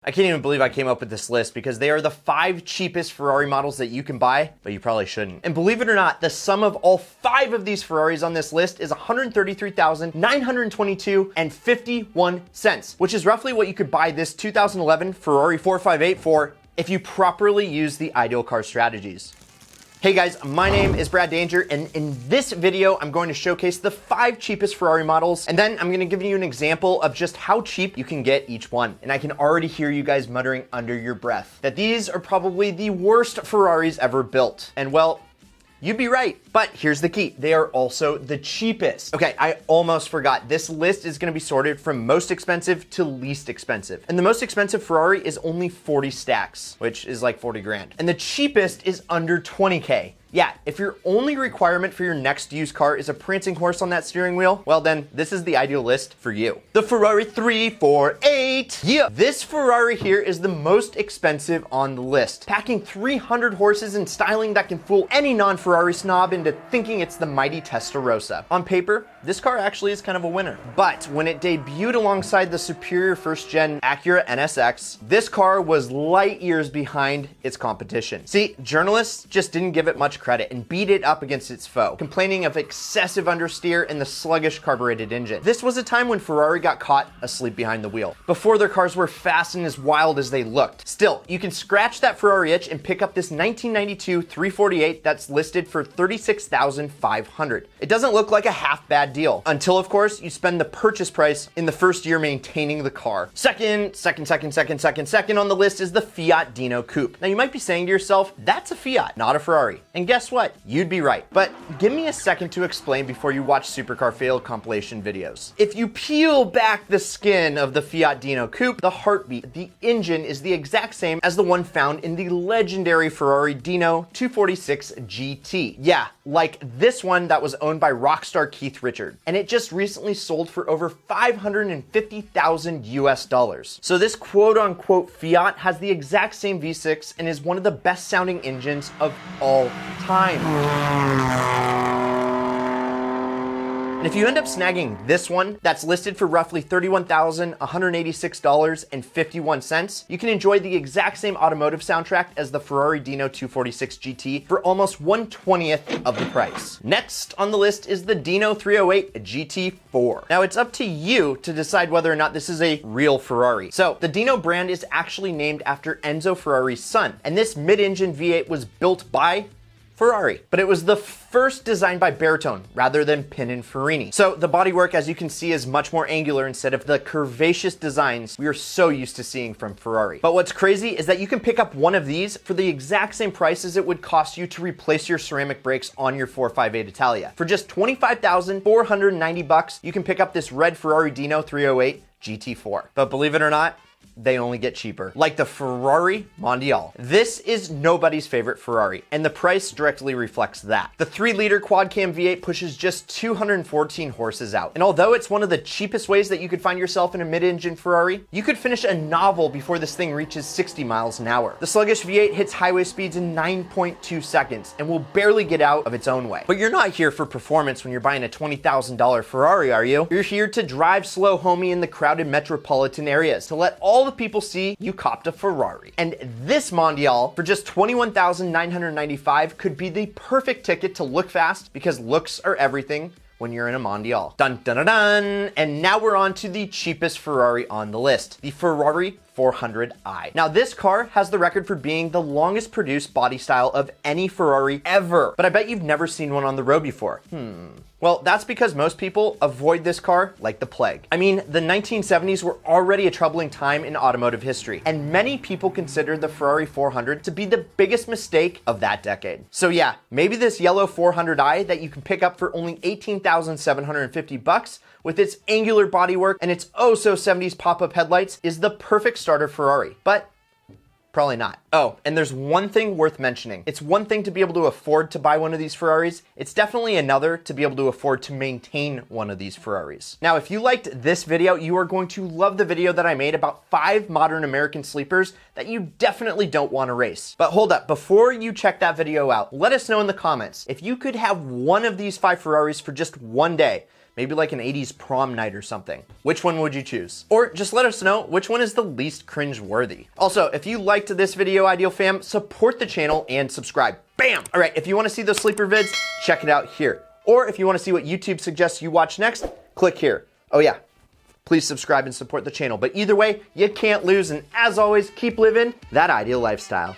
I can't even believe I came up with this list because they are the 5 cheapest Ferrari models that you can buy, but you probably shouldn't. And believe it or not, the sum of all 5 of these Ferraris on this list is $133,922 and 51 cents, which is roughly what you could buy this 2011 Ferrari 458 for if you properly use the ideal car strategies. Hey guys, my name is Brad Danger, and in this video, I'm going to showcase the 5 cheapest Ferrari models, and then I'm going to give you an example of just how cheap you can get each one. And I can already hear you guys muttering under your breath that these are probably the worst Ferraris ever built. And well, you'd be right, but here's the key. They are also the cheapest. Okay, I almost forgot. This list is gonna be sorted from most expensive to least expensive. And the most expensive Ferrari is only 40 stacks, which is like 40 grand. And the cheapest is under 20K. Yeah, if your only requirement for your next used car is a prancing horse on that steering wheel, well then, this is the ideal list for you. The Ferrari 348. Yeah, this Ferrari here is the most expensive on the list, packing 300 horses and styling that can fool any non-Ferrari snob into thinking it's the mighty Testarossa. On paper, this car actually is kind of a winner. But when it debuted alongside the superior first-gen Acura NSX, this car was light years behind its competition. See, journalists just didn't give it much credit and beat it up against its foe, complaining of excessive understeer and the sluggish carbureted engine. This was a time when Ferrari got caught asleep behind the wheel, before their cars were fast and as wild as they looked. Still, you can scratch that Ferrari itch and pick up this 1992 348 that's listed for $36,500. It doesn't look like a half bad deal, until of course you spend the purchase price in the first year maintaining the car. Second on the list is the Fiat Dino Coupe. Now you might be saying to yourself, that's a Fiat, not a Ferrari. And guess what? You'd be right. But give me a second to explain before you watch supercar fail compilation videos. If you peel back the skin of the Fiat Dino Coupe, the heartbeat, the engine is the exact same as the one found in the legendary Ferrari Dino 246 GT. Yeah, like this one that was owned by rockstar Keith Richards. And it just recently sold for over $550,000 US. So this quote unquote Fiat has the exact same V6 and is one of the best sounding engines of all time. And if you end up snagging this one that's listed for roughly $31,186.51, you can enjoy the exact same automotive soundtrack as the Ferrari Dino 246 GT for almost 1/20th of the price. Next on the list is the Dino 308 GT4. Now it's up to you to decide whether or not this is a real Ferrari. So the Dino brand is actually named after Enzo Ferrari's son, and this mid-engine V8 was built by Ferrari, but it was the first designed by Bertone rather than Pininfarina. So the bodywork, as you can see, is much more angular instead of the curvaceous designs we are so used to seeing from Ferrari. But what's crazy is that you can pick up one of these for the exact same price as it would cost you to replace your ceramic brakes on your 458 Italia. For just $25,490, you can pick up this red Ferrari Dino 308 GT4. But believe it or not, they only get cheaper, like the Ferrari Mondial. This is nobody's favorite Ferrari, and the price directly reflects that. The 3-liter quad-cam V8 pushes just 214 horses out, and although it's one of the cheapest ways that you could find yourself in a mid-engine Ferrari, you could finish a novel before this thing reaches 60 miles an hour. The sluggish V8 hits highway speeds in 9.2 seconds and will barely get out of its own way. But you're not here for performance when you're buying a $20,000 Ferrari, are you? You're here to drive slow homie in the crowded metropolitan areas, to let all the people see you copped a Ferrari. And this Mondial for just $21,995 could be the perfect ticket to look fast, because looks are everything when you're in a Mondial. Dun dun dun dun! And now we're on to the cheapest Ferrari on the list, the Ferrari 400i. Now this car has the record for being the longest produced body style of any Ferrari ever, but I bet you've never seen one on the road before. Well, that's because most people avoid this car like the plague. I mean, the 1970s were already a troubling time in automotive history, and many people consider the Ferrari 400 to be the biggest mistake of that decade. So yeah, maybe this yellow 400i that you can pick up for only $18,750 with its angular bodywork and its oh-so-70s pop-up headlights is the perfect starter Ferrari, but probably not. Oh, and there's one thing worth mentioning. It's one thing to be able to afford to buy one of these Ferraris. It's definitely another to be able to afford to maintain one of these Ferraris. Now, if you liked this video, you are going to love the video that I made about 5 modern American sleepers that you definitely don't want to race. But hold up, before you check that video out, let us know in the comments if you could have one of these 5 Ferraris for just one day. Maybe like an 80s prom night or something. Which one would you choose? Or just let us know which one is the least cringe-worthy. Also, if you liked this video, Ideal Fam, support the channel and subscribe. Bam! All right, if you want to see those sleeper vids, check it out here. Or if you want to see what YouTube suggests you watch next, click here. Oh yeah, please subscribe and support the channel. But either way, you can't lose. And as always, keep living that ideal lifestyle.